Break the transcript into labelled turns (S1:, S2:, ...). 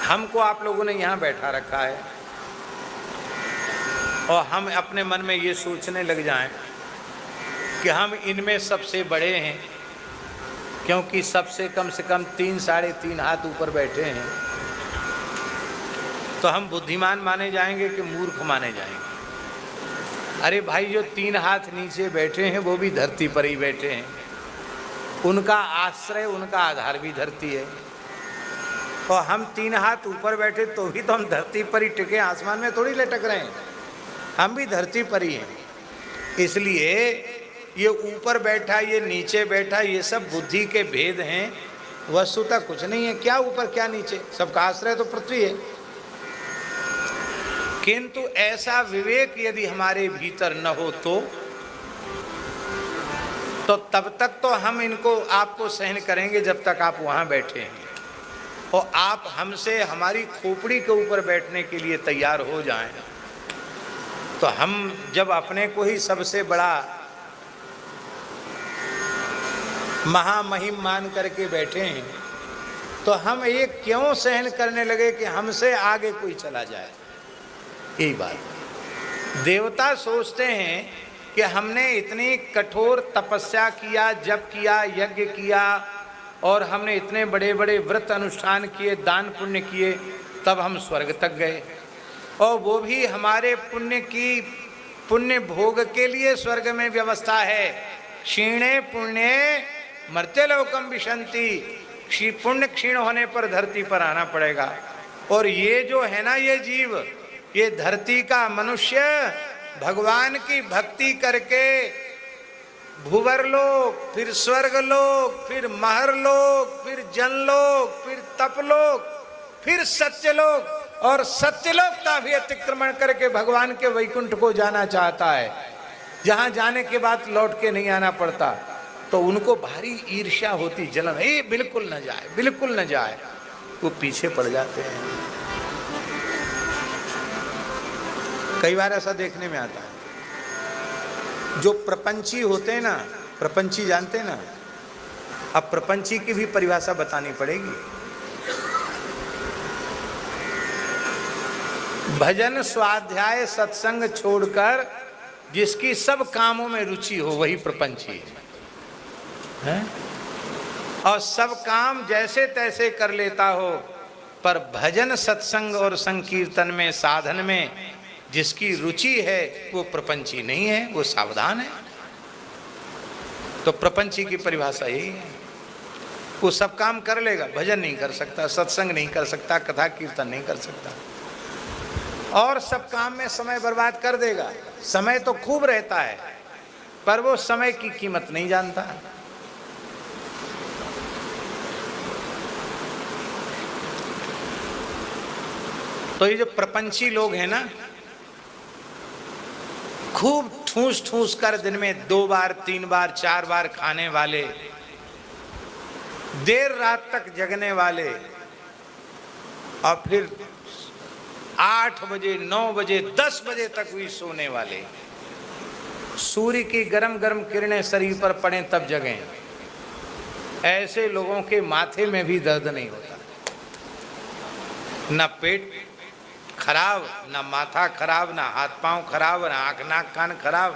S1: हमको आप लोगों ने यहाँ बैठा रखा है और हम अपने मन में ये सोचने लग जाएं कि हम इनमें सबसे बड़े हैं, क्योंकि सबसे कम से कम 3 साढ़े 3 हाथ ऊपर बैठे हैं, तो हम बुद्धिमान माने जाएंगे कि मूर्ख माने जाएंगे। अरे भाई, जो 3 हाथ नीचे बैठे हैं वो भी धरती पर ही बैठे हैं, उनका आश्रय, उनका आधार भी धरती है। और हम 3 हाथ ऊपर बैठे तो भी तो हम धरती पर ही टिके, आसमान में थोड़ी लटक रहे हैं, हम भी धरती पर ही हैं। इसलिए ये ऊपर बैठा, ये नीचे बैठा, ये सब बुद्धि के भेद हैं, वस्तुतः कुछ नहीं है। क्या ऊपर क्या नीचे, सबका आश्रय तो पृथ्वी है। किंतु ऐसा विवेक यदि हमारे भीतर न हो तो तब तक तो हम इनको आपको सहन करेंगे जब तक आप वहां बैठे हैं, और आप हमसे हमारी खोपड़ी के ऊपर बैठने के लिए तैयार हो जाएं, तो हम जब अपने को ही सबसे बड़ा महामहिम मान करके बैठे हैं, तो हम ये क्यों सहन करने लगे कि हमसे आगे कोई चला जाए। यही बात देवता सोचते हैं कि हमने इतनी कठोर तपस्या किया, जप किया, यज्ञ किया, और हमने इतने बड़े बड़े व्रत अनुष्ठान किए, दान पुण्य किए, तब हम स्वर्ग तक गए, और वो भी हमारे पुण्य भोग के लिए स्वर्ग में व्यवस्था है। क्षीणे पुण्य मर्त्य लोकम विशंति, पुण्य क्षीण होने पर धरती पर आना पड़ेगा। और ये जो है ना, ये जीव, ये धरती का मनुष्य भगवान की भक्ति करके भूवर लोक, फिर स्वर्ग लोक, फिर महर लोक, फिर जनलोक, फिर तपलोक, फिर सत्यलोक, और सत्यलोक का भी अतिक्रमण करके भगवान के वैकुंठ को जाना चाहता है, जहां जाने के बाद लौट के नहीं आना पड़ता। तो उनको भारी ईर्ष्या होती, जलन, ये बिल्कुल न जाए, बिल्कुल न जाए, वो पीछे पड़ जाते हैं। कई बार ऐसा देखने में आता है, जो प्रपंची होते हैं ना, प्रपंची जानते हैं ना, अब प्रपंची की भी परिभाषा बतानी पड़ेगी। भजन स्वाध्याय सत्संग छोड़कर जिसकी सब कामों में रुचि हो वही प्रपंची है, और सब काम जैसे तैसे कर लेता हो, पर भजन सत्संग और संकीर्तन में, साधन में जिसकी रुचि है वो प्रपंची नहीं है, वो सावधान है। तो प्रपंची की परिभाषा यही है, वो सब काम कर लेगा, भजन नहीं कर सकता, सत्संग नहीं कर सकता, कथा कीर्तन नहीं कर सकता, और सब काम में समय बर्बाद कर देगा। समय तो खूब रहता है, पर वो समय की कीमत नहीं जानता। तो ये जो प्रपंची लोग हैं ना, खूब ठूस ठूस कर दिन में 2 बार 3 बार 4 बार खाने वाले, देर रात तक जगने वाले, और फिर 8 बजे 9 बजे 10 बजे तक भी सोने वाले, सूर्य की गरम गरम किरणें शरीर पर पड़े तब जगें, ऐसे लोगों के माथे में भी दर्द नहीं होता, न पेट खराब, ना माथा खराब, ना हाथ पांव खराब, ना आंख नाक कान खराब।